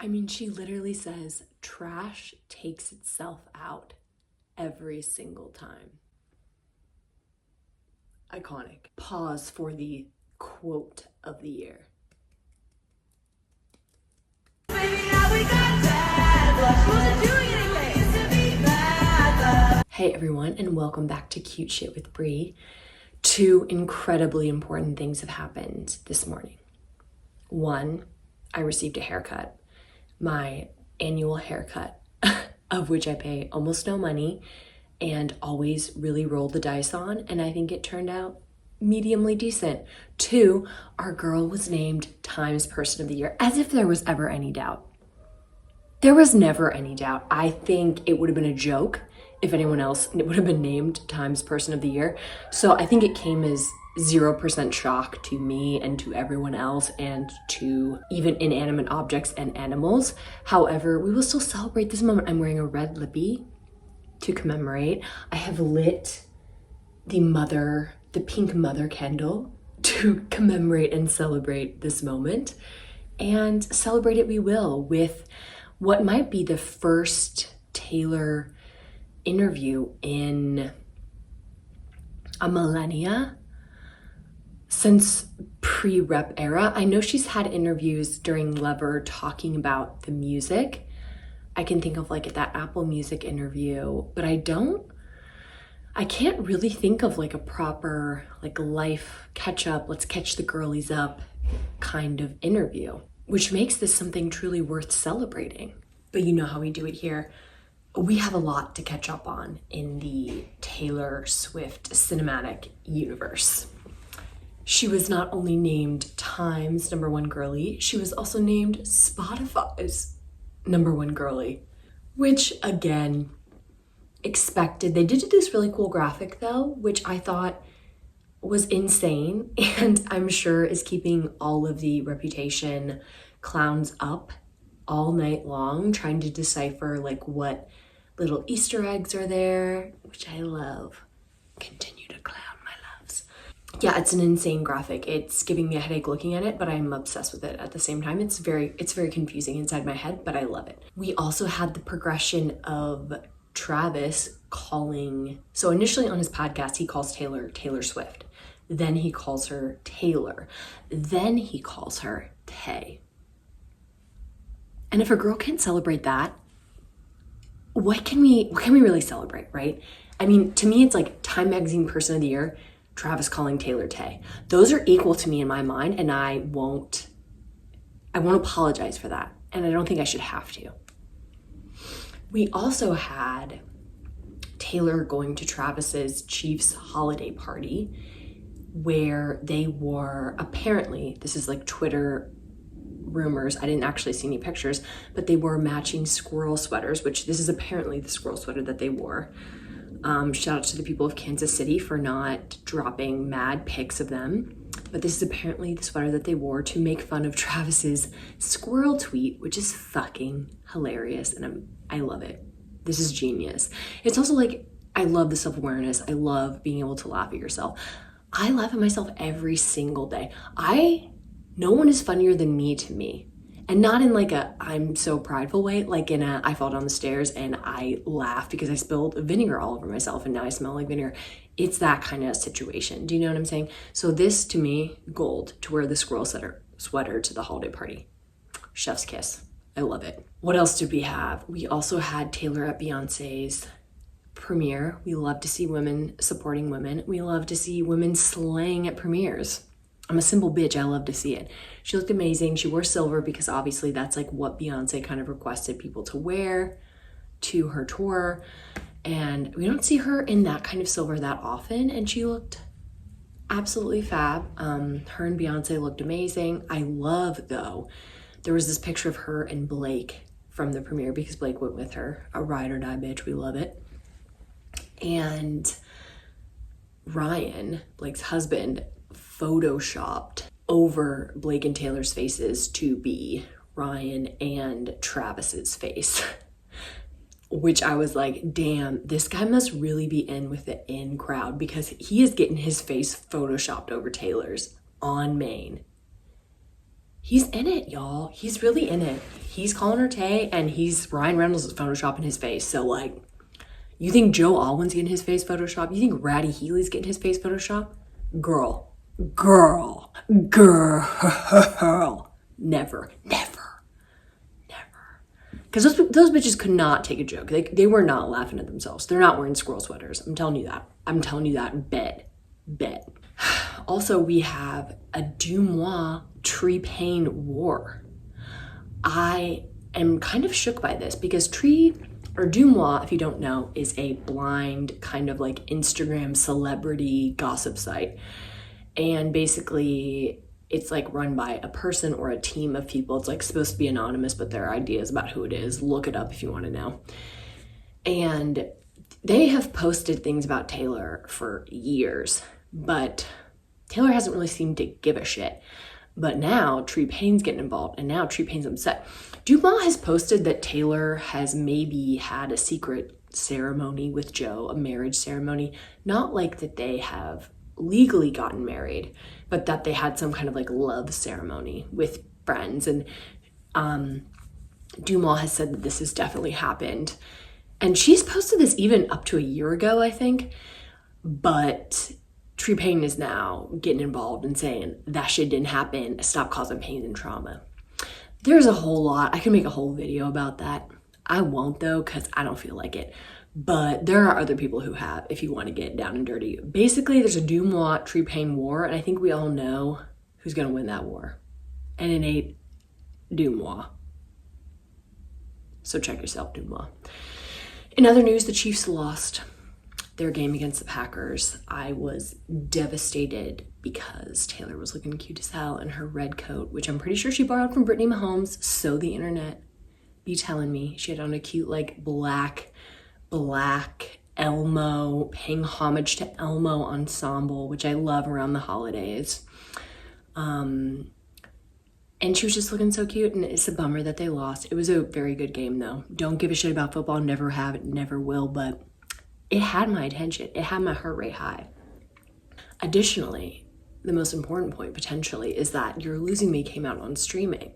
I mean, she literally says, trash takes itself out every single time. Iconic. Pause for the quote of the year. Hey everyone, and welcome back to Cute Shit with Bree. Two incredibly important things have happened this morning. One, I received a haircut. My annual haircut, of which I pay almost no money and always really roll the dice on, and I think it turned out mediumly decent. Two, our girl was named Times Person of the Year, as if there was ever any doubt. There was never any doubt. I think it would have been a joke if anyone else would have been named Times Person of the Year. So I think it came as 0% shock to me and to everyone else and to even inanimate objects and animals. However, we will still celebrate this moment. I'm wearing a red lippy to commemorate. I have lit the pink mother candle to commemorate and celebrate this moment. And celebrate it we will with what might be the first Taylor interview in a millennia since pre-rep era. I know she's had interviews during Lever talking about the music. I can think of like that Apple Music interview, but I can't really think of like a proper like life catch up, let's catch the girlies up kind of interview, which makes this something truly worth celebrating. But you know how we do it here. We have a lot to catch up on in the Taylor Swift cinematic universe. She was not only named Time's #1 girly, she was also named Spotify's #1 girly, which again, expected. They did this really cool graphic though, which I thought was insane and I'm sure is keeping all of the Reputation clowns up all night long trying to decipher like what little Easter eggs are there, which I love. Continue to clown, my loves. Yeah, it's an insane graphic. It's giving me a headache looking at it, but I'm obsessed with it at the same time. It's very confusing inside my head, but I love it. We also had the progression of Travis calling, so initially on his podcast, he calls Taylor Swift. Then he calls her Taylor. Then he calls her Tay. And if a girl can't celebrate that, what can we really celebrate, right? I mean, to me, it's like Time Magazine Person of the Year, Travis calling Taylor Tay. Those are equal to me in my mind, and I won't apologize for that. And I don't think I should have to. We also had Taylor going to Travis's Chiefs holiday party where they wore, apparently, this is like Twitter rumors, I didn't actually see any pictures, but they wore matching squirrel sweaters, which this is apparently the squirrel sweater that they wore. Shout out to the people of Kansas City for not dropping mad pics of them. But this is apparently the sweater that they wore to make fun of Travis's squirrel tweet, which is fucking hilarious. And I love it. This is genius. It's also like, I love the self-awareness. I love being able to laugh at yourself. I laugh at myself every single day. No one is funnier than me to me. And not in like a I'm so prideful way, like in a I fall down the stairs and I laugh because I spilled vinegar all over myself and now I smell like vinegar. It's that kind of situation. Do you know what I'm saying? So this to me, gold, to wear the squirrel sweater to the holiday party. Chef's kiss. I love it. What else did we have? We also had Taylor at Beyonce's premiere. We love to see women supporting women. We love to see women slaying at premieres. I'm a simple bitch. I love to see it. She looked amazing. She wore silver because obviously that's like what Beyonce kind of requested people to wear to her tour. And we don't see her in that kind of silver that often. And she looked absolutely fab. Her and Beyonce looked amazing. I love though, there was this picture of her and Blake from the premiere because Blake went with her. A ride or die bitch. We love it. And Ryan, Blake's husband, photoshopped over Blake and Taylor's faces to be Ryan and Travis's face, which I was like, damn, this guy must really be in with the in crowd because he is getting his face photoshopped over Taylor's on Maine. He's in it, y'all. He's really in it. He's calling her Tay, and Ryan Reynolds is photoshopping his face. So, like, you think Joe Alwyn's getting his face photoshopped? You think Ratty Healy's getting his face photoshopped? Girl. Never. Because those bitches could not take a joke. They were not laughing at themselves. They're not wearing squirrel sweaters. I'm telling you that. Bet. Also, we have a Dumois Tree-Paine war. I am kind of shook by this because Dumois, if you don't know, is a blind kind of like Instagram celebrity gossip site. And basically, it's like run by a person or a team of people. It's like supposed to be anonymous, but there are ideas about who it is. Look it up if you want to know. And they have posted things about Taylor for years, but Taylor hasn't really seemed to give a shit. But now Tree-Paine's getting involved, and now Tree-Paine's upset. Dumois has posted that Taylor has maybe had a secret ceremony with Joe, a marriage ceremony. Not like that they have legally gotten married, but that they had some kind of like love ceremony with friends. And Dumois has said that this has definitely happened. And she's posted this even up to a year ago, I think. But Tree-Paine is now getting involved and saying that shit didn't happen. Stop causing pain and trauma. There's a whole lot. I can make a whole video about that. I won't though, because I don't feel like it. But there are other people who have, if you want to get down and dirty. Basically, there's a Dumois Tree-Paine war, and I think we all know who's going to win that war. And it ain't Dumois. So check yourself, Dumois. In other news, the Chiefs lost their game against the Packers. I was devastated because Taylor was looking cute as hell in her red coat, which I'm pretty sure she borrowed from Brittany Mahomes. So the internet be telling me. She had on a cute like black Elmo, paying homage to Elmo ensemble, which I love around the holidays. And she was just looking so cute, and it's a bummer that they lost. It was a very good game though. Don't give a shit about football, never have, never will, but it had my attention. It had my heart rate high. Additionally, the most important point potentially is that You're Losing Me came out on streaming.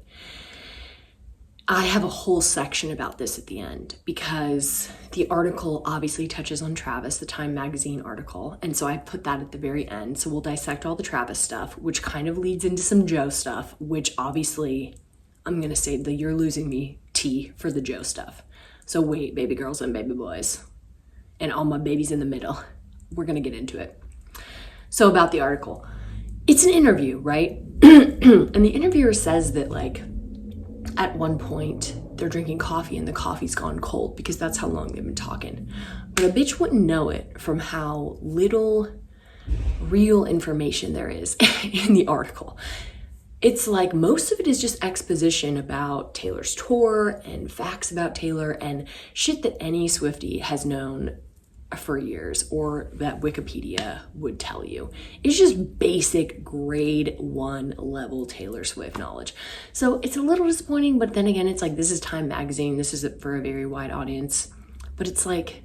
I have a whole section about this at the end because the article obviously touches on Travis, the Time magazine article. And so I put that at the very end. So we'll dissect all the Travis stuff, which kind of leads into some Joe stuff, which obviously I'm going to save the You're Losing Me tea for the Joe stuff. So wait, baby girls and baby boys, and all my babies in the middle. We're going to get into it. So about the article, it's an interview, right? And the interviewer says that like, at one point, they're drinking coffee and the coffee's gone cold because that's how long they've been talking. But a bitch wouldn't know it from how little real information there is in the article. It's like most of it is just exposition about Taylor's tour and facts about Taylor and shit that any Swiftie has known for years or that Wikipedia would tell you. It's just basic grade 1 level Taylor Swift knowledge. So it's a little disappointing, but then again, it's like, this is Time magazine. This is for a very wide audience. But it's like,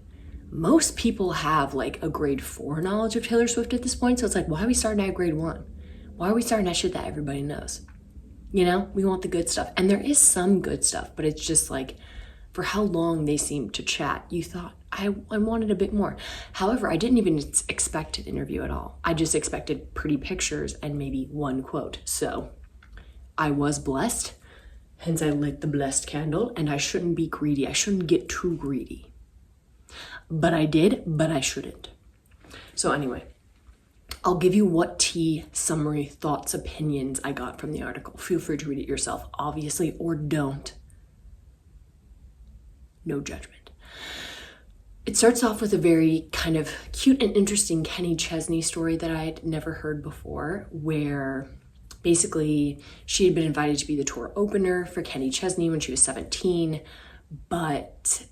most people have like a grade 4 knowledge of Taylor Swift at this point. So it's like, why are we starting at grade 1? Why are we starting at shit that everybody knows? You know, we want the good stuff. And there is some good stuff, but it's just like, for how long they seemed to chat, you thought, I wanted a bit more. However, I didn't even expect an interview at all. I just expected pretty pictures and maybe one quote. So I was blessed, hence I lit the blessed candle, and I shouldn't be greedy. I shouldn't get too greedy. But I did, but I shouldn't. So anyway, I'll give you what tea, summary, thoughts, opinions I got from the article. Feel free to read it yourself, obviously, or don't. No judgment. It starts off with a very kind of cute and interesting Kenny Chesney story that I had never heard before, where basically she had been invited to be the tour opener for Kenny Chesney when she was 17, but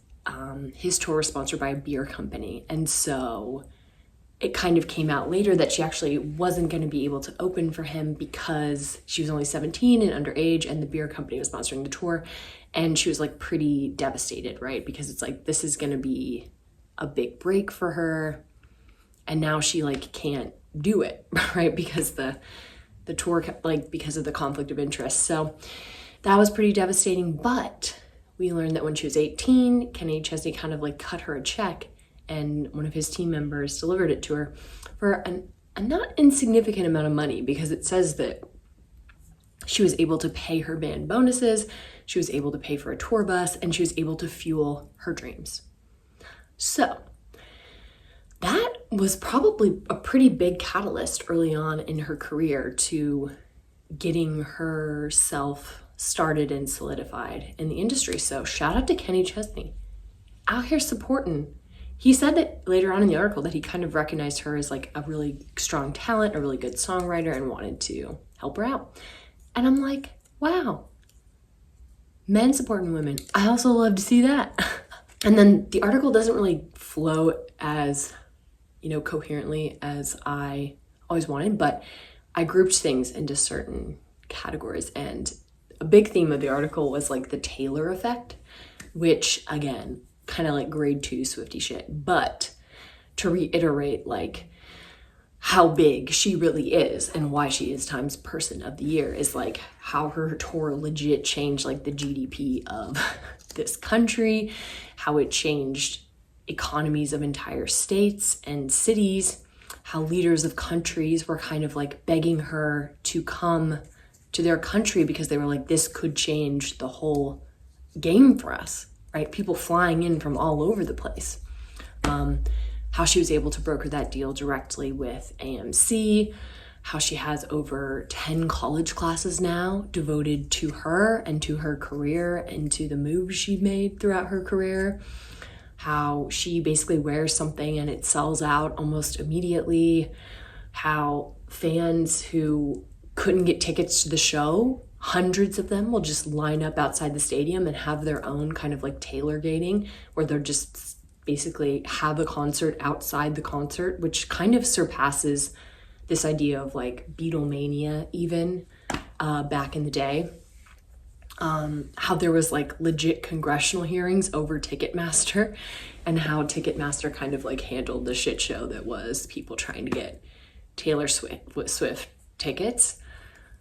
his tour was sponsored by a beer company. And so it kind of came out later that she actually wasn't going to be able to open for him because she was only 17 and underage, and the beer company was sponsoring the tour. And she was like pretty devastated, right? Because it's like, this is going to be a big break for her. And now she like can't do it, right? Because the the tour, like because of the conflict of interest. So that was pretty devastating. But we learned that when she was 18, Chesney kind of like cut her a check, and one of his team members delivered it to her for a not insignificant amount of money, because it says that she was able to pay her band bonuses, she was able to pay for a tour bus, and she was able to fuel her dreams. So that was probably a pretty big catalyst early on in her career to getting herself started and solidified in the industry. So shout out to Chesney, out here supporting. He said that later on in the article that he kind of recognized her as like a really strong talent, a really good songwriter, and wanted to help her out. And I'm like, wow, men supporting women. I also love to see that. And then the article doesn't really flow as, coherently as I always wanted, but I grouped things into certain categories. And a big theme of the article was like the Taylor effect, which again, kind of like grade 2 Swiftie shit. But to reiterate, like, how big she really is and why she is Time's Person of the Year is like how her tour legit changed like the GDP of this country, how it changed economies of entire states and cities, how leaders of countries were kind of like begging her to come to their country because they were like, this could change the whole game for us, right? People flying in from all over the place. How she was able to broker that deal directly with AMC, how she has over 10 college classes now devoted to her and to her career and to the moves she made throughout her career, how she basically wears something and it sells out almost immediately, how fans who couldn't get tickets to the show, hundreds of them will just line up outside the stadium and have their own kind of like tailor-gating where they're just basically have a concert outside the concert, which kind of surpasses this idea of like Beatlemania even back in the day. How there was like legit congressional hearings over Ticketmaster, and how Ticketmaster kind of like handled the shit show that was people trying to get Taylor Swift tickets.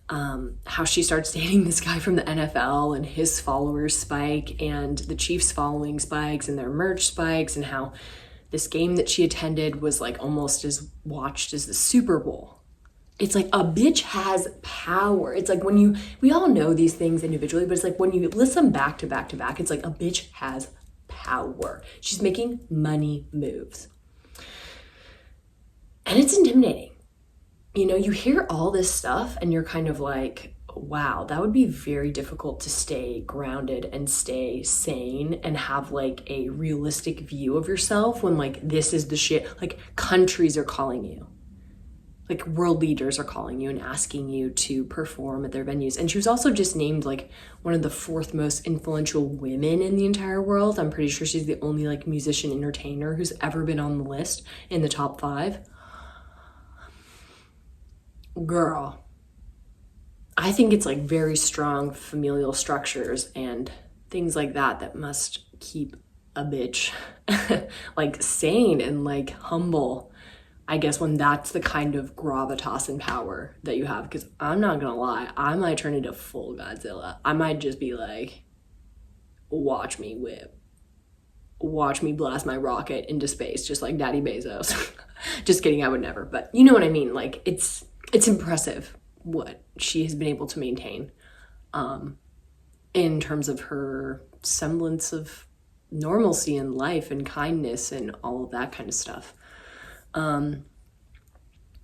How she starts dating this guy from the NFL and his followers spike and the Chiefs following spikes and their merch spikes, and how this game that she attended was like almost as watched as the Super Bowl. It's like a bitch has power. It's like when we all know these things individually, but it's like when you list them back to back to back, it's like a bitch has power. She's making money moves. And it's intimidating. You hear all this stuff and you're kind of like, wow, that would be very difficult to stay grounded and stay sane and have like a realistic view of yourself when like this is the shit. Like countries are calling you. Like world leaders are calling you and asking you to perform at their venues. And she was also just named like one of the 4th most influential women in the entire world. I'm pretty sure she's the only like musician entertainer who's ever been on the list in the top 5. Girl, I think it's like very strong familial structures and things like that must keep a bitch like sane and like humble, I guess, when that's the kind of gravitas and power that you have. Because I'm not gonna lie, I might turn into full Godzilla. I might just be like, watch me whip, watch me blast my rocket into space just like Daddy Bezos. Just kidding, I would never, but you know what I mean. Like it's impressive what she has been able to maintain in terms of her semblance of normalcy in life and kindness and all of that kind of stuff.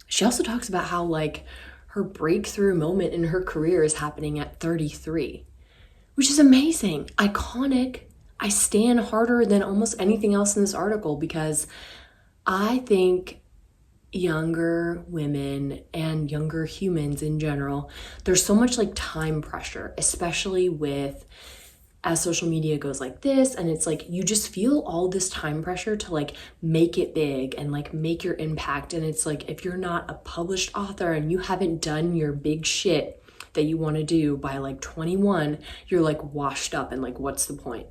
She also talks about how like her breakthrough moment in her career is happening at 33, which is amazing, iconic. I stand harder than almost anything else in this article because I think younger women and younger humans in general, there's so much like time pressure, especially with as social media goes like this, and it's like you just feel all this time pressure to like make it big and like make your impact. And it's like if you're not a published author and you haven't done your big shit that you want to do by like 21, you're like washed up and like what's the point?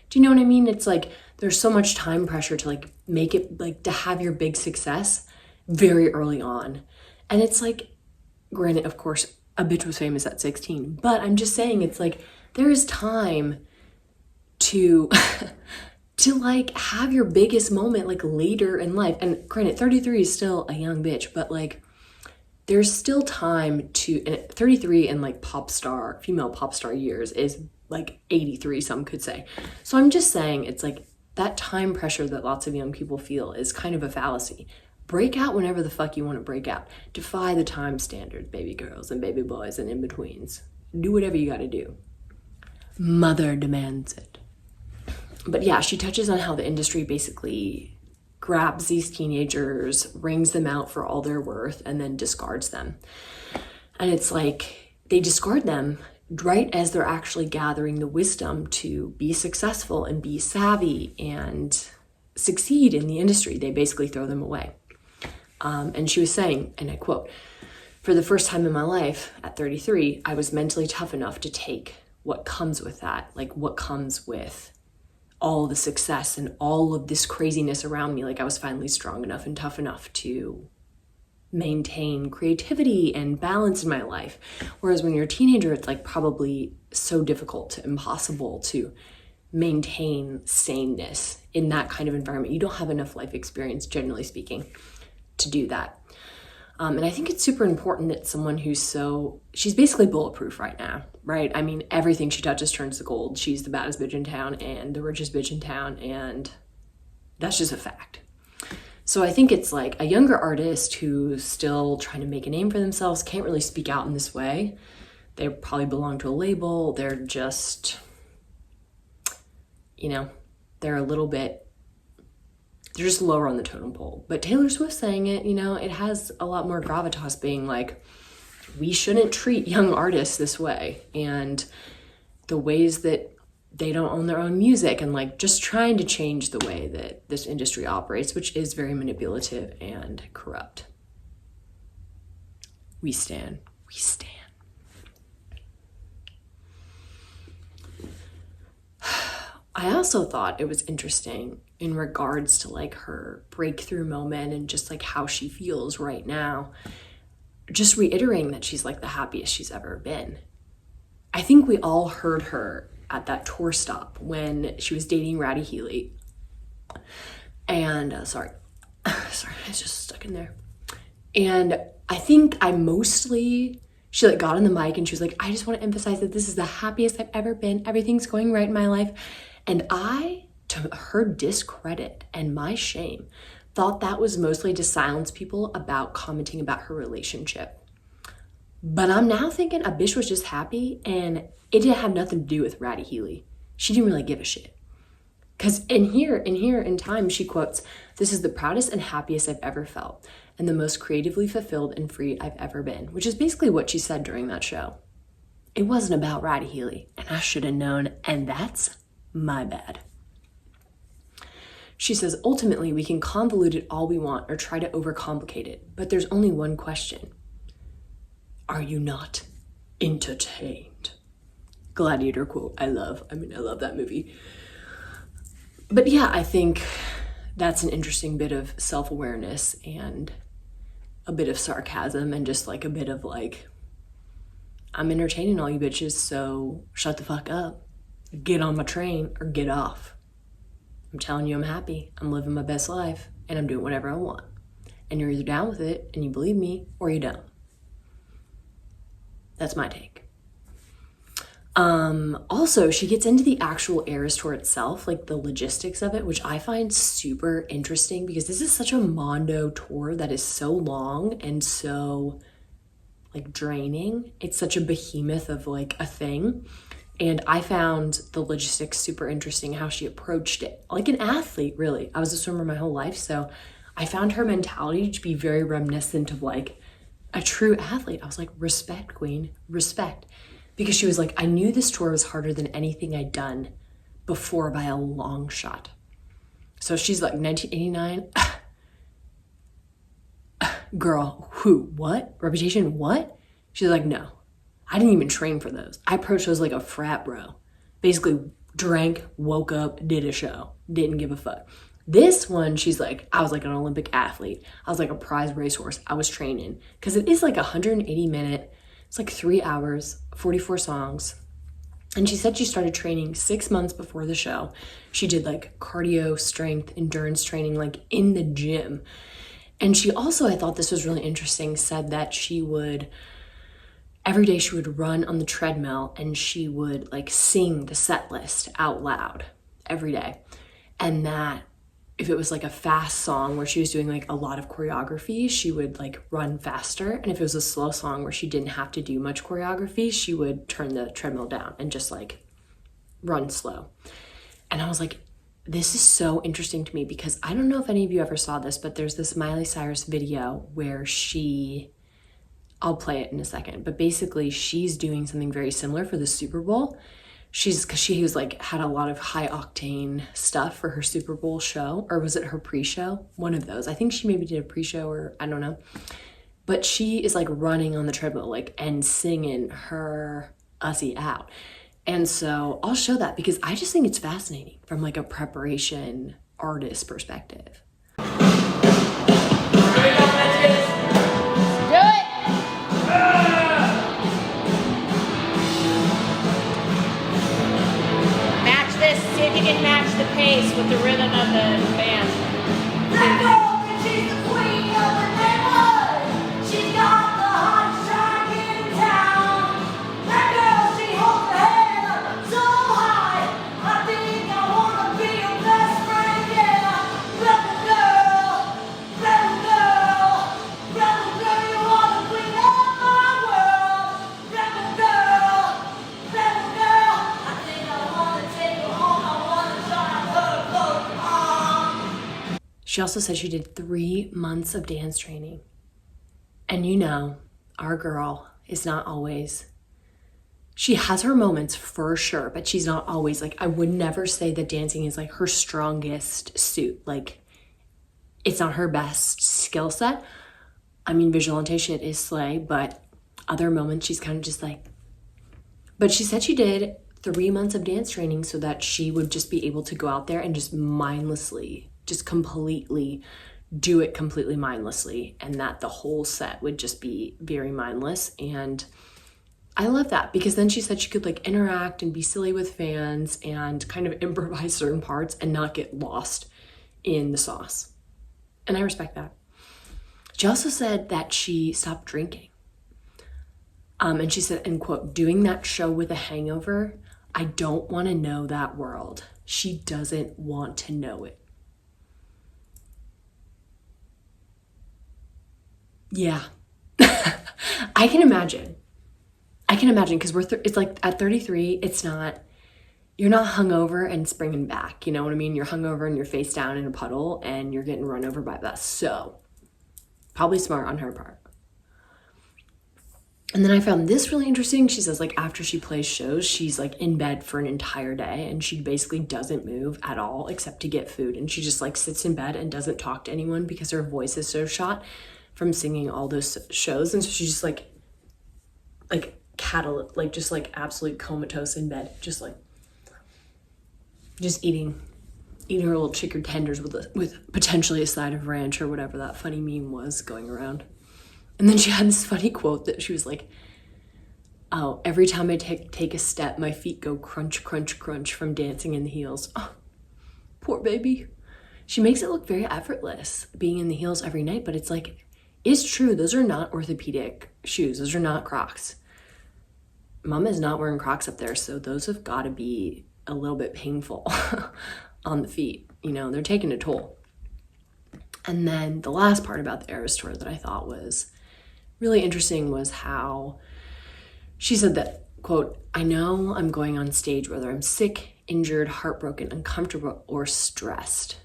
Do you know what I mean? It's like there's so much time pressure to like make it, like to have your big success very early on. And it's like Granted, of course, a bitch was famous at 16, but I'm just saying it's like there is time to to like have your biggest moment like later in life. And granted, 33 is still a young bitch, but like there's still time to, and 33 in like female pop star years is like 83, some could say. So I'm just saying it's like that time pressure that lots of young people feel is kind of a fallacy. Break out whenever the fuck you want to break out. Defy the time standards, baby girls and baby boys and in-betweens. Do whatever you gotta do. Mother demands it. But yeah, she touches on how the industry basically grabs these teenagers, wrings them out for all they're worth, and then discards them. And it's like they discard them right as they're actually gathering the wisdom to be successful and be savvy and succeed in the industry. They basically throw them away. And she was saying, and I quote, "For the first time in my life at 33, I was mentally tough enough to take what comes with that, like what comes with all the success and all of this craziness around me. Like I was finally strong enough and tough enough to maintain creativity and balance in my life." Whereas when you're a teenager, it's like probably so difficult to impossible to maintain saneness in that kind of environment. You don't have enough life experience, generally speaking, to do that. And I think it's super important that someone she's basically bulletproof right now, right? I mean, everything she touches turns to gold. She's the baddest bitch in town and the richest bitch in town, and that's just a fact. So I think it's like a younger artist who's still trying to make a name for themselves can't really speak out in this way. They probably belong to a label. They're just, they're a little bit, they're just lower on the totem pole. But Taylor Swift saying it, it has a lot more gravitas, being like, we shouldn't treat young artists this way. And the ways that they don't own their own music, and like just trying to change the way that this industry operates, which is very manipulative and corrupt. We stand. We stand. I also thought it was interesting in regards to like her breakthrough moment and just like how she feels right now, just reiterating that she's like the happiest she's ever been. I think we all heard her at that tour stop when she was dating Ratty Healy. And sorry, it's just stuck in there. And I think she like got on the mic and she was like, "I just want to emphasize that this is the happiest I've ever been. Everything's going right in my life." And I, to her discredit and my shame, thought that was mostly to silence people about commenting about her relationship. But I'm now thinking a bitch was just happy, and it didn't have nothing to do with Ratty Healy. She didn't really give a shit. Because in time, she quotes, "This is the proudest and happiest I've ever felt, and the most creatively fulfilled and free I've ever been," which is basically what she said during that show. It wasn't about Ratty Healy, and I should have known, and that's my bad. She says, "Ultimately, we can convolute it all we want or try to overcomplicate it, but there's only one question. Are you not entertained?" Gladiator quote. I love that movie. But yeah, I think that's an interesting bit of self-awareness and a bit of sarcasm and just like a bit of like, I'm entertaining all you bitches, so shut the fuck up. Get on my train or get off. I'm telling you I'm happy. I'm living my best life and I'm doing whatever I want. And you're either down with it and you believe me or you don't. That's my take. Also, she gets into the actual Eras tour itself, like the logistics of it, which I find super interesting because this is such a mondo tour that is so long and so like draining. It's such a behemoth of like a thing. And I found the logistics super interesting, how she approached it. Like an athlete, really. I was a swimmer my whole life, so I found her mentality to be very reminiscent of like a true athlete. I was like, respect, queen, respect. Because she was like, I knew this tour was harder than anything I'd done before by a long shot. So she's like, 1989, girl, who, what? Reputation, what? She's like, no, I didn't even train for those. I approached those like a frat bro. Basically drank, woke up, did a show, didn't give a fuck. This one, she's like, I was like an Olympic athlete. I was like a prize racehorse. I was training. Because it is like 180 minute, it's like 3 hours, 44 songs. And she said she started training 6 months before the show. She did like cardio, strength, endurance training, like in the gym. And she also, I thought this was really interesting, said that every day she would run on the treadmill and she would like sing the set list out loud every day. And that if it was like a fast song where she was doing like a lot of choreography, she would like run faster. And if it was a slow song where she didn't have to do much choreography, she would turn the treadmill down and just like run slow. And I was like, this is so interesting to me because I don't know if any of you ever saw this, but there's this Miley Cyrus video where I'll play it in a second, but basically she's doing something very similar for the Super Bowl. Cause she was like, had a lot of high octane stuff for her Super Bowl show, or was it her pre-show? One of those. I think she maybe did a pre-show, or I don't know. But she is like running on the treadmill, like, and singing her Ussy out. And so I'll show that because I just think it's fascinating from like a preparation artist perspective. See if you can match the pace with the rhythm of the band. That girl, she's the queen of the neighborhood. She's got the hottest track in town. That girl, she holds her head up so high. I think I wanna be your best friend, yeah. Rebel girl, rebel girl, rebel girl, you are the queen of my world. Rebel girl, I think I wanna take you home. She also said she did 3 months of dance training. And you know, our girl is not always, she has her moments for sure, but she's not always like, I would never say that dancing is like her strongest suit. Like, it's not her best skill set. I mean, visualization is slay, but other moments she's kind of just like, but she said she did 3 months of dance training so that she would just be able to go out there and just mindlessly, just completely do it completely mindlessly, and that the whole set would just be very mindless. And I love that because then she said she could like interact and be silly with fans and kind of improvise certain parts and not get lost in the sauce. And I respect that. She also said that she stopped drinking. And she said, end quote, doing that show with a hangover, I don't want to know that world. She doesn't want to know it. Yeah, I can imagine because it's like at 33, it's not, you're not hungover and springing back. You know what I mean? You're hungover and you're face down in a puddle and you're getting run over by a bus. So probably smart on her part. And then I found this really interesting. She says like after she plays shows, she's like in bed for an entire day and she basically doesn't move at all except to get food. And she just like sits in bed and doesn't talk to anyone because her voice is so shot from singing all those shows. And so she's just like cattle, like just like absolute comatose in bed, just eating her little chicken tenders with potentially a side of ranch or whatever that funny meme was going around. And then she had this funny quote that she was like, oh, every time I take a step, my feet go crunch, crunch, crunch from dancing in the heels. Oh, poor baby. She makes it look very effortless being in the heels every night, but it's like, it's true. Those are not orthopedic shoes. Those are not Crocs. Mama is not wearing Crocs up there, so those have got to be a little bit painful on the feet. You know, they're taking a toll. And then the last part about the Eras Tour that I thought was really interesting was how she said that, quote, I know I'm going on stage whether I'm sick, injured, heartbroken, uncomfortable, or stressed.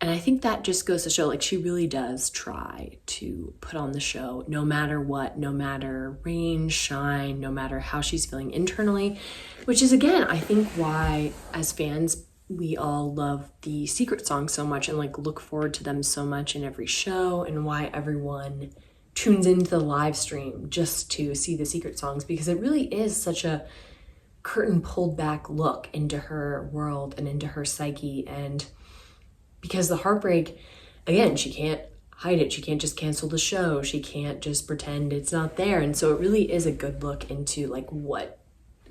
And I think that just goes to show, like, she really does try to put on the show no matter what, no matter rain, shine, no matter how she's feeling internally, which is, again, I think why, as fans, we all love the secret songs so much and, like, look forward to them so much in every show, and why everyone tunes into the live stream just to see the secret songs, because it really is such a curtain pulled back look into her world and into her psyche. And because the heartbreak, again, she can't hide it. She can't just cancel the show. She can't just pretend it's not there. And so it really is a good look into like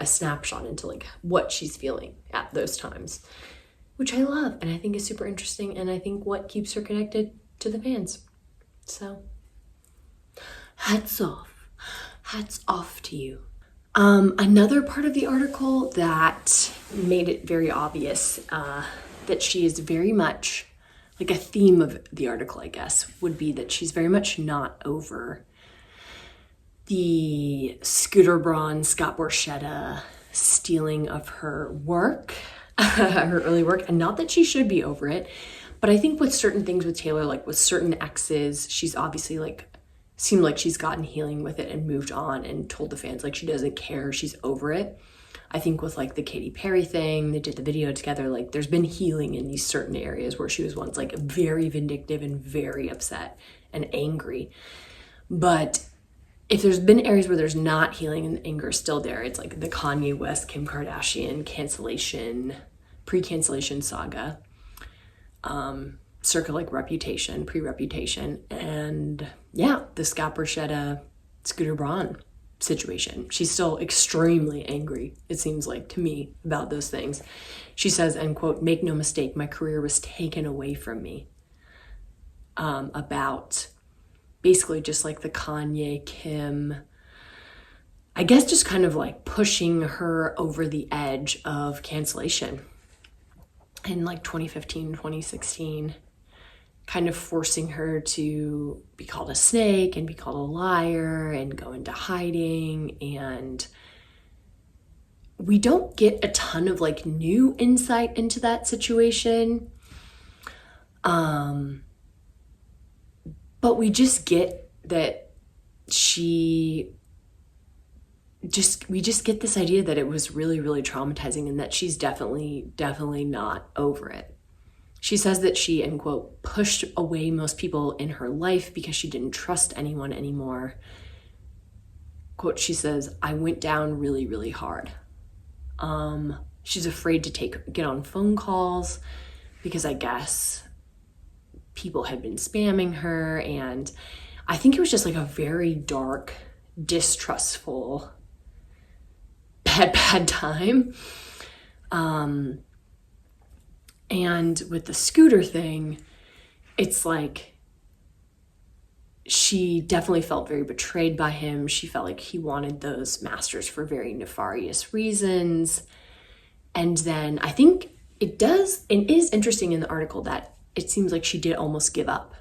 a snapshot into like what she's feeling at those times, which I love and I think is super interesting, and I think what keeps her connected to the fans. So hats off to you. Another part of the article that made it very obvious that she is very much, like a theme of the article, I guess, would be that she's very much not over the Scooter Braun, Scott Borchetta stealing of her work, her early work, and not that she should be over it, but I think with certain things with Taylor, like with certain exes, she's obviously like, seemed like she's gotten healing with it and moved on and told the fans like she doesn't care, she's over it. I think with like the Katy Perry thing, they did the video together, like there's been healing in these certain areas where she was once like very vindictive and very upset and angry. But if there's been areas where there's not healing and the anger is still there, it's like the Kanye West, Kim Kardashian cancellation, pre-cancellation saga, circa like Reputation, pre-Reputation, and yeah, the Scott Borchetta, Scooter Braun situation. She's still extremely angry, it seems like to me, about those things. She says, and quote, "Make no mistake, my career was taken away from me." About basically just like the Kanye, Kim, I guess just kind of like pushing her over the edge of cancellation in like 2015, 2016, kind of forcing her to be called a snake and be called a liar and go into hiding. And we don't get a ton of like new insight into that situation. But we just get that we just get this idea that it was really, really traumatizing and that she's definitely not over it. She says that she, end quote, pushed away most people in her life because she didn't trust anyone anymore. Quote, she says, "I went down really, really hard." She's afraid to get on phone calls because I guess people had been spamming her, and I think it was just like a very dark, distrustful, bad time. And with the Scooter thing, it's like she definitely felt very betrayed by him. She felt like he wanted those masters for very nefarious reasons. And then I think it is interesting in the article that it seems like she did almost give up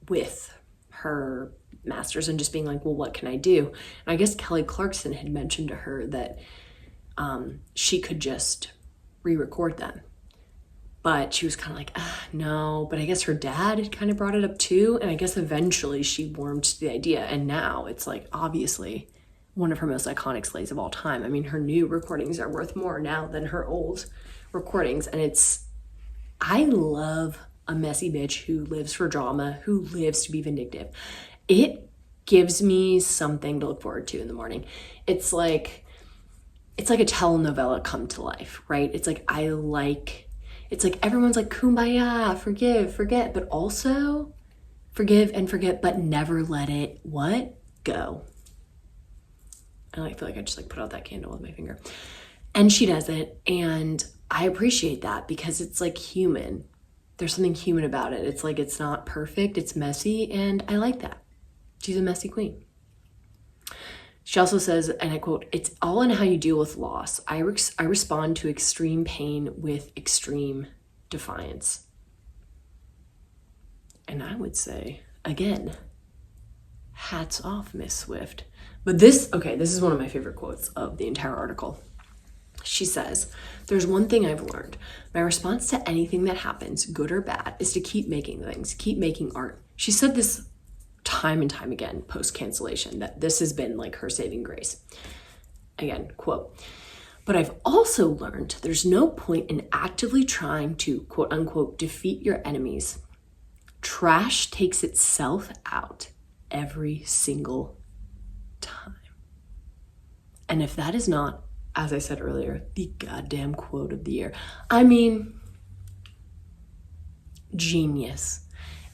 with her masters and just being like, well, what can I do? And I guess Kelly Clarkson had mentioned to her that she could just re-record them. But she was kind of like, no. But I guess her dad had kind of brought it up too. And I guess eventually she warmed to the idea. And now it's like, obviously, one of her most iconic slays of all time. I mean, her new recordings are worth more now than her old recordings. And I love a messy bitch who lives for drama, who lives to be vindictive. It gives me something to look forward to in the morning. It's like a telenovela come to life, right? It's like everyone's like, kumbaya, forgive, forget, but also forgive and forget, but never let it, go. And I feel like I just put out that candle with my finger. And she does it, and I appreciate that because it's like human. There's something human about it. It's like, it's not perfect, it's messy, and I like that. She's a messy queen. She also says, and I quote, "It's all in how you deal with loss. I respond to extreme pain with extreme defiance." And I would say, again, hats off, Miss Swift. But this is one of my favorite quotes of the entire article. She says, "There's one thing I've learned. My response to anything that happens, good or bad, is to keep making things, keep making art." She said this time and time again post-cancellation, that this has been like her saving grace. Again, quote, "But I've also learned there's no point in actively trying to, quote unquote, defeat your enemies. Trash takes itself out every single time." And if that is not, as I said earlier, the goddamn quote of the year. I mean, Genius.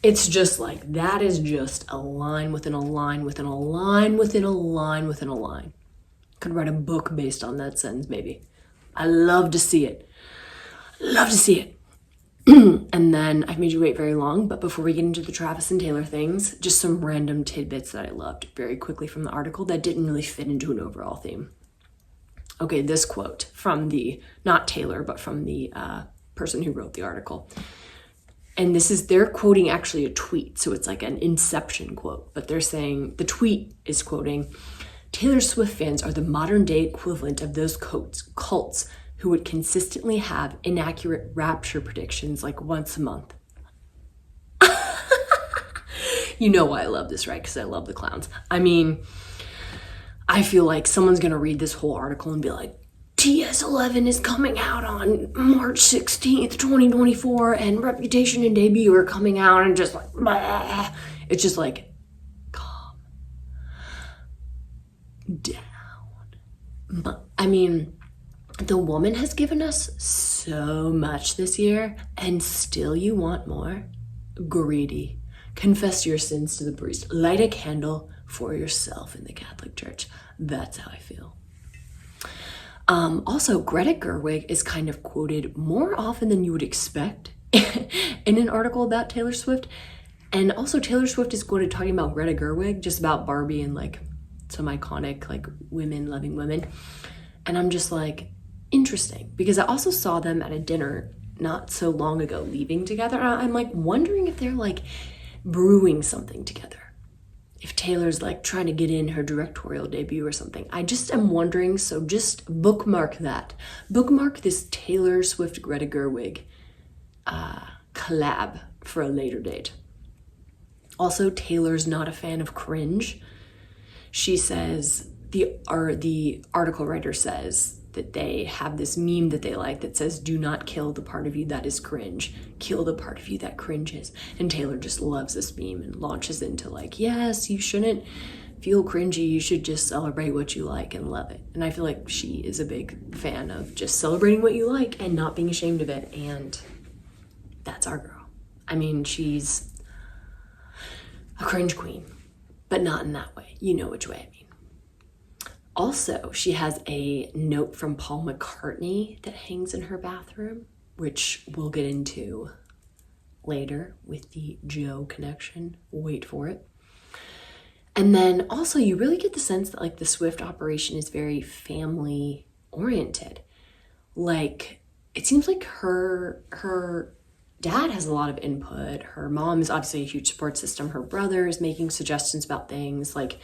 It's just like, that is just a line within a line within a line within a line within a line. Could write a book based on that sentence, maybe. I love to see it. Love to see it. And then I've made you wait very long, but before we get into the Travis and Taylor things, just some random tidbits that I loved very quickly from the article that didn't really fit into an overall theme. Okay, this quote from the, not Taylor, but from the person who wrote the article. And they're quoting actually a tweet, so it's like an Inception quote, but they're saying, the tweet is quoting, Taylor Swift fans are the modern day equivalent of those cults who would consistently have inaccurate rapture predictions like once a month. You know why I love this, right? Because I love the clowns. I mean, I feel like someone's going to read this whole article and be like, TS11 is coming out on March 16th, 2024, and Reputation and Debut are coming out, and just like, blah. It's just like, calm down. But, I mean, the woman has given us so much this year, and still you want more? Greedy. Confess your sins to the priest. Light a candle for yourself in the Catholic Church. That's how I feel. Also, Greta Gerwig is kind of quoted more often than you would expect in an article about Taylor Swift. And also Taylor Swift is quoted talking about Greta Gerwig, just about Barbie and like some iconic like women loving women. And I'm just like, interesting, because I also saw them at a dinner not so long ago leaving together. And I'm like wondering if they're like brewing something together. If Taylor's like trying to get in her directorial debut or something. I just am wondering, so just bookmark that. Bookmark this Taylor Swift Greta Gerwig collab for a later date. Also, Taylor's not a fan of cringe. She says, the article writer says that they have this meme that they like that says, do not kill the part of you that is cringe, kill the part of you that cringes. And Taylor just loves this meme and launches into like, yes, you shouldn't feel cringy, you should just celebrate what you like and love it. And I feel like she is a big fan of just celebrating what you like and not being ashamed of it, and that's our girl. I mean, she's a cringe queen, but not in that way. You know which way I mean. Also, she has a note from Paul McCartney that hangs in her bathroom, which we'll get into later with the Joe connection. Wait for it. And then also you really get the sense that like the Swift operation is very family oriented. Like it seems like her dad has a lot of input. Her mom is obviously a huge support system. Her brother is making suggestions about things. Like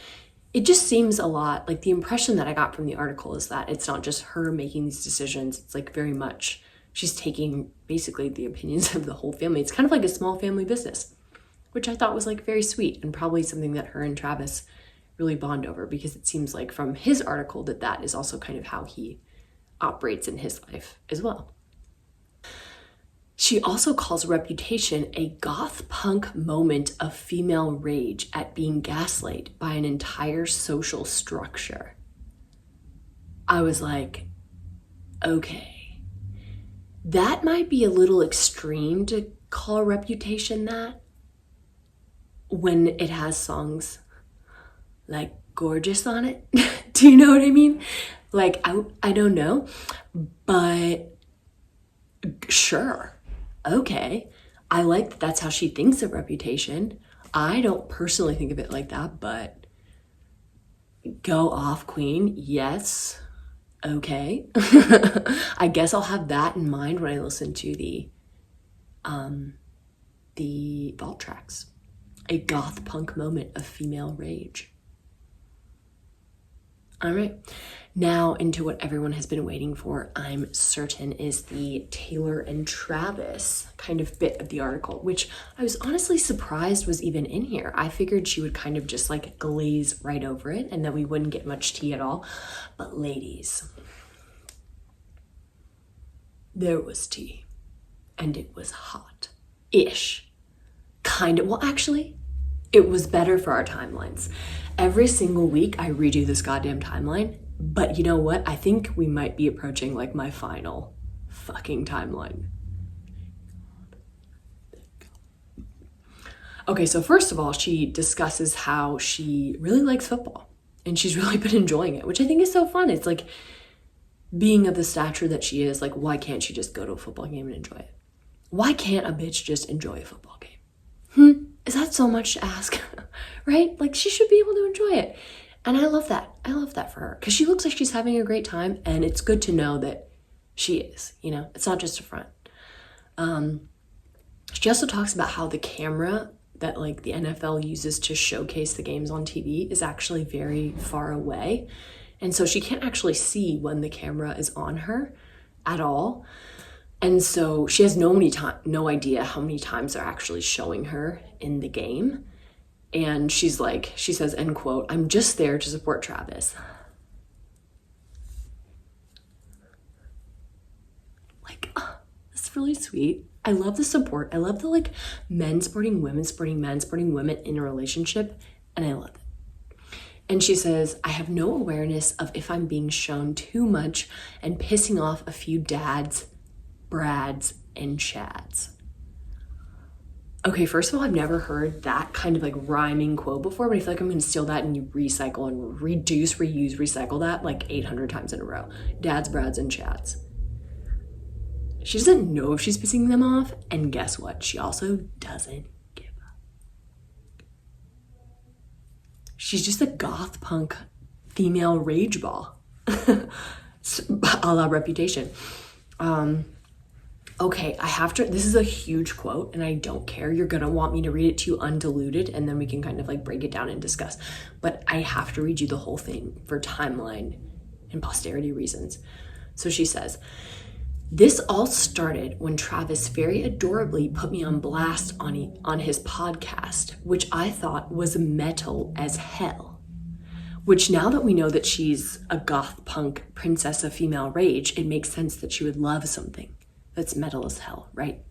it just seems a lot, like the impression that I got from the article is that it's not just her making these decisions. It's like very much, she's taking basically the opinions of the whole family. It's kind of like a small family business, which I thought was like very sweet and probably something that her and Travis really bond over, because it seems like from his article that that is also kind of how he operates in his life as well. She also calls Reputation a goth punk moment of female rage at being gaslit by an entire social structure. I was like, okay, that might be a little extreme to call Reputation that when it has songs like Gorgeous on it. Do you know what I mean? Like, I don't know, but sure. Okay, I like that that's how she thinks of Reputation. I don't personally think of it like that, but go off, queen. Yes. Okay. I guess I'll have that in mind when I listen to the vault tracks. A goth punk moment of female rage. All right, now into what everyone has been waiting for, I'm certain, is the Taylor and Travis kind of bit of the article, which I was honestly surprised was even in here. I figured she would kind of just like glaze right over it and that we wouldn't get much tea at all. But ladies, there was tea, and it was hot-ish. Kind of, well, actually, it was better for our timelines. Every single week I redo this goddamn timeline, but you know what? I think we might be approaching like my final fucking timeline. Okay, so first of all, she discusses how she really likes football and she's really been enjoying it, which I think is so fun. It's like, being of the stature that she is, like, why can't she just go to a football game and enjoy it? Why can't a bitch just enjoy a football game? Is that so much to ask? Right? Like, she should be able to enjoy it. And I love that. I love that for her because she looks like she's having a great time, and it's good to know that she is, you know, it's not just a front. She also talks about how the camera that like the NFL uses to showcase the games on TV is actually very far away. And so she can't actually see when the camera is on her at all. And so she has no idea how many times they're actually showing her in the game. And she's like, she says, end quote, "I'm just there to support Travis." Like, oh, that's really sweet. I love the support. I love the like men supporting women, supporting men, supporting women in a relationship. And I love it. And she says, "I have no awareness of if I'm being shown too much and pissing off a few dads, Brads, and Chads." Okay, first of all, I've never heard that kind of like rhyming quote before, but I feel like I'm going to steal that and recycle and reduce, reuse, recycle that like 800 times in a row. Dads, Brads, and Chads. She doesn't know if she's pissing them off, and guess what? She also doesn't give a. She's just a goth punk female rage ball. A la Reputation. Okay, I have to, this is a huge quote and I don't care. You're gonna want me to read it to you undiluted and then we can kind of like break it down and discuss. But I have to read you the whole thing for timeline and posterity reasons. So she says, "This all started when Travis very adorably put me on blast on his podcast, which I thought was metal as hell." Which now that we know that she's a goth punk princess of female rage, it makes sense that she would love something that's metal as hell, right?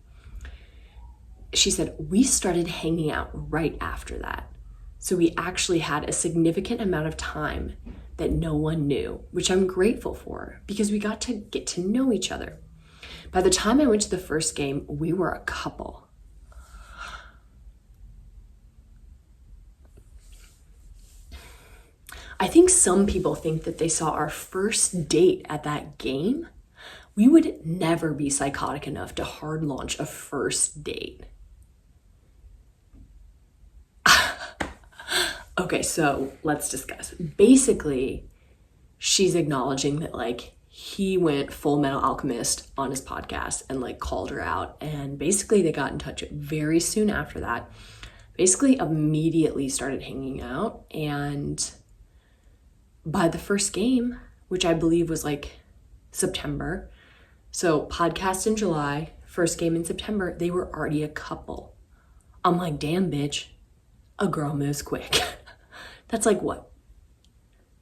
She said, "We started hanging out right after that. So we actually had a significant amount of time that no one knew, which I'm grateful for because we got to get to know each other. By the time I went to the first game, we were a couple." I think some people think that they saw our first date at that game. We would never be psychotic enough to hard launch a first date. Okay, so let's discuss. Basically, she's acknowledging that like he went Full Metal Alchemist on his podcast and like called her out. And basically they got in touch very soon after that. Basically immediately started hanging out. And by the first game, which I believe was like September, so podcast in July, first game in September, they were already a couple. I'm like, damn bitch, a girl moves quick. That's like what?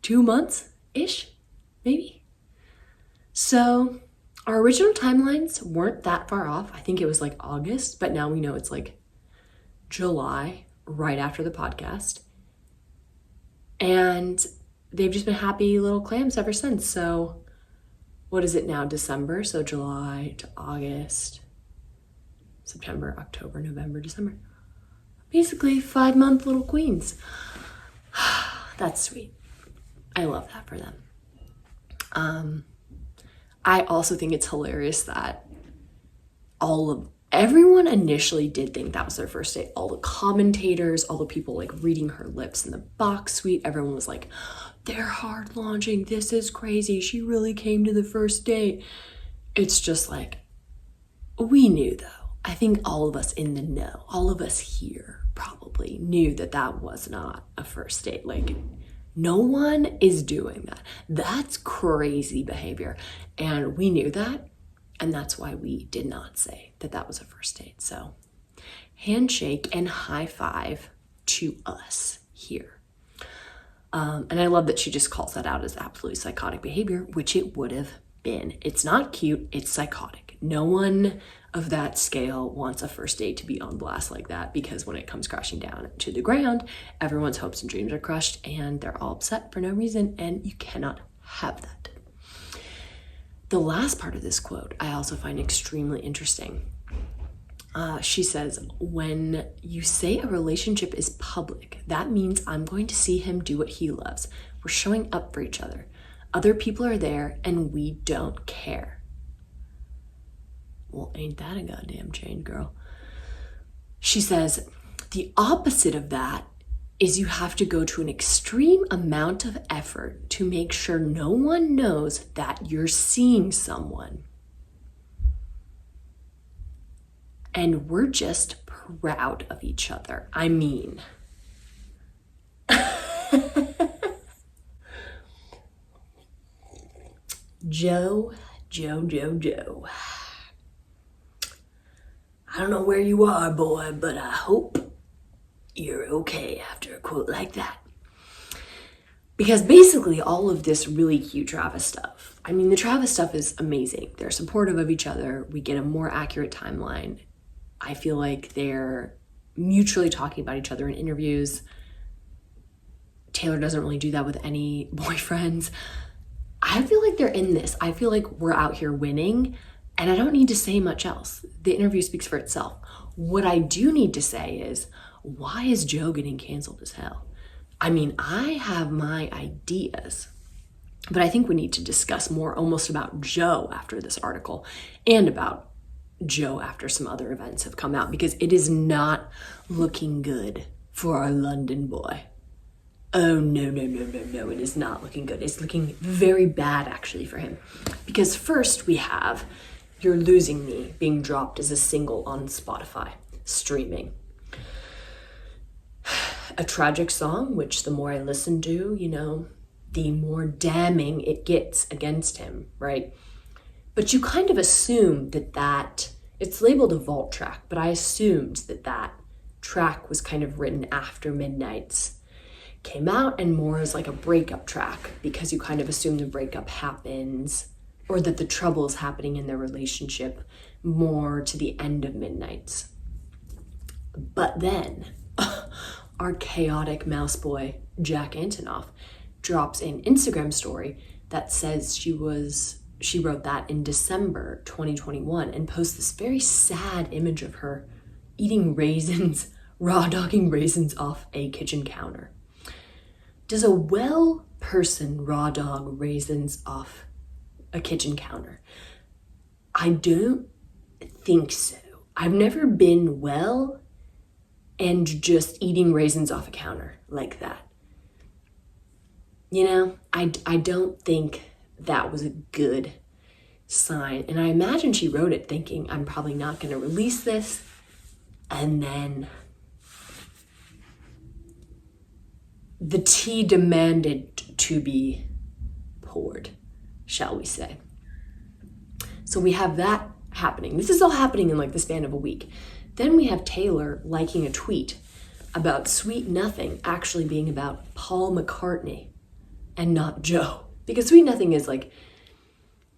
2 months-ish, maybe? So our original timelines weren't that far off. I think it was like August, but now we know it's like July, right after the podcast. And they've just been happy little clams ever since. So what is it now? December. So July to August, September, October, November, December. Basically 5-month little queens. That's sweet. I love that for them. I also think it's hilarious that everyone initially did think that was their first date. All the commentators, all the people like reading her lips in the box suite, everyone was like, "They're hard launching. This is crazy. She really came to the first date." It's just like, we knew though. I think all of us in the know, all of us here probably knew that that was not a first date. Like, no one is doing that. That's crazy behavior. And we knew that. And that's why we did not say that that was a first date. So handshake and high five to us here. And I love that she just calls that out as absolutely psychotic behavior, which it would have been. It's not cute, it's psychotic. No one of that scale wants a first date to be on blast like that, because when it comes crashing down to the ground, everyone's hopes and dreams are crushed and they're all upset for no reason, and you cannot have that. The last part of this quote I also find extremely interesting. She says, when you say a relationship is public, that means I'm going to see him do what he loves. We're showing up for each other. Other people are there and we don't care. Well, ain't that a goddamn change, girl? She says, the opposite of that is you have to go to an extreme amount of effort to make sure no one knows that you're seeing someone. And we're just proud of each other. I mean, Joe. I don't know where you are, boy, but I hope you're okay after a quote like that. Because basically all of this really cute Travis stuff, I mean, the Travis stuff is amazing. They're supportive of each other. We get a more accurate timeline. I feel like they're mutually talking about each other in interviews. Taylor doesn't really do that with any boyfriends. I feel like they're in this. I feel like we're out here winning, and I don't need to say much else. The interview speaks for itself. What I do need to say is, why is Joe getting canceled as hell? I mean, I have my ideas, but I think we need to discuss more almost about Joe after this article and about Joe after some other events have come out, because it is not looking good for our London boy. Oh, no, it is not looking good. It's looking very bad, actually, for him. Because first we have You're Losing Me being dropped as a single on Spotify, streaming. A tragic song, which the more I listen to, the more damning it gets against him, right? But you kind of assume that it's labeled a vault track, but I assumed that track was kind of written after Midnight's came out and more as like a breakup track, because you kind of assume the breakup happens or that the trouble is happening in their relationship more to the end of Midnight's. But then our chaotic mouse boy, Jack Antonoff, drops an Instagram story that says she wrote that in December 2021 and posts this very sad image of her eating raisins, raw dogging raisins off a kitchen counter. Does a well person raw dog raisins off a kitchen counter? I don't think so. I've never been well and just eating raisins off a counter like that. I don't think that was a good sign. And I imagine she wrote it thinking, I'm probably not going to release this. And then the tea demanded to be poured, shall we say. So we have that happening. This is all happening in like the span of a week. Then we have Taylor liking a tweet about Sweet Nothing actually being about Paul McCartney and not Joe. Because Sweet Nothing is like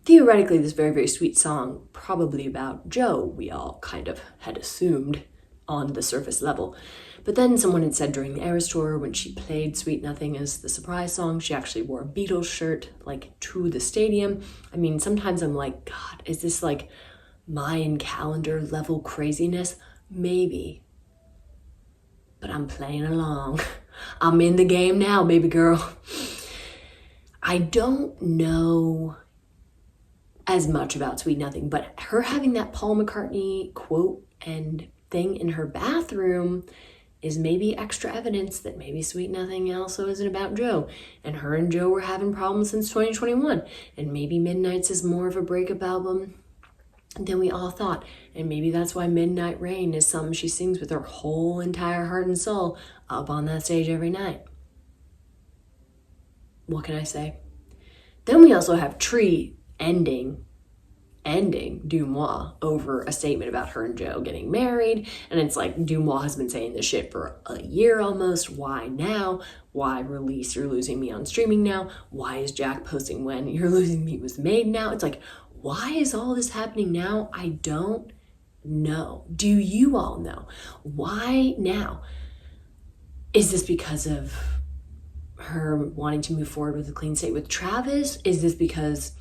theoretically this very, very sweet song, probably about Joe, we all kind of had assumed on the surface level. But then someone had said during the Eras Tour, when she played Sweet Nothing as the surprise song, she actually wore a Beatles shirt, like, to the stadium. I mean, sometimes I'm like, God, is this like Mayan calendar level craziness? Maybe. But I'm playing along. I'm in the game now, baby girl. I don't know as much about Sweet Nothing, but her having that Paul McCartney quote and thing in her bathroom is maybe extra evidence that maybe Sweet Nothing also isn't about Joe, and her and Joe were having problems since 2021, and maybe Midnight's is more of a breakup album than we all thought, and maybe that's why Midnight Rain is something she sings with her whole entire heart and soul up on that stage every night. What can I say? Then we also have Tree ending Dumois over a statement about her and Joe getting married. And it's like, Dumois has been saying this shit for a year almost. Why now? Why release You're Losing Me on streaming now? Why is Jack posting when You're Losing Me was made now? It's like, why is all this happening now? I don't know. Do you all know? Why now? Is this because of her wanting to move forward with a clean slate with Travis? Is this because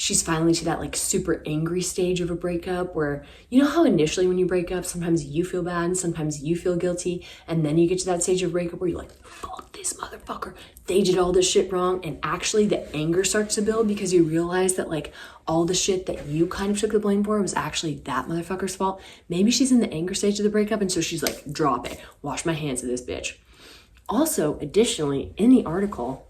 she's finally to that like super angry stage of a breakup where, you know how initially when you break up, sometimes you feel bad and sometimes you feel guilty. And then you get to that stage of breakup where you're like, fuck this motherfucker. They did all this shit wrong. And actually the anger starts to build because you realize that like all the shit that you kind of took the blame for was actually that motherfucker's fault. Maybe she's in the anger stage of the breakup. And so she's like, drop it. Wash my hands of this bitch. Also, additionally, in the article,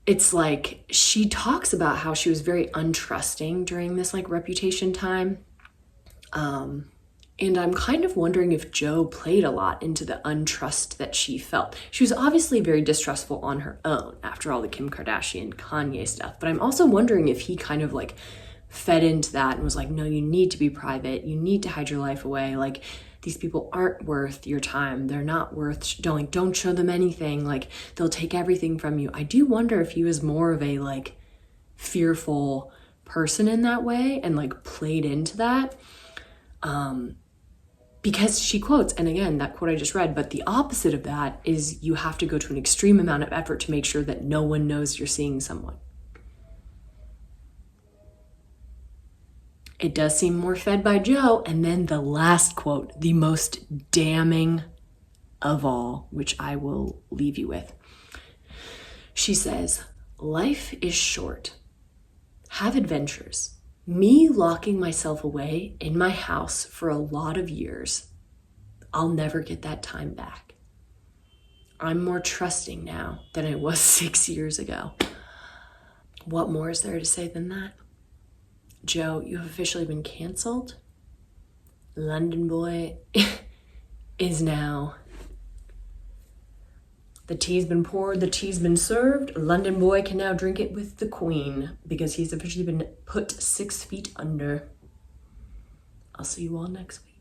it's like she talks about how she was very untrusting during this like reputation time. And I'm kind of wondering if Joe played a lot into the untrust that she felt. She was obviously very distrustful on her own after all the Kim Kardashian, Kanye stuff. But I'm also wondering if he kind of like fed into that and was like, no, you need to be private. You need to hide your life away. Like, these people aren't worth your time. They're not worth, don't show them anything. Like, they'll take everything from you. I do wonder if he was more of a like fearful person in that way and like played into that. Because she quotes, and again, that quote I just read, but the opposite of that is you have to go to an extreme amount of effort to make sure that no one knows you're seeing someone. It does seem more fed by Joe. And then the last quote, the most damning of all, which I will leave you with. She says, life is short. Have adventures. Me locking myself away in my house for a lot of years, I'll never get that time back. I'm more trusting now than I was 6 years ago. What more is there to say than that? Joe, you have officially been canceled. London Boy is now, the tea's been poured, the tea's been served. London Boy can now drink it with the Queen because he's officially been put 6 feet under. I'll see you all next week.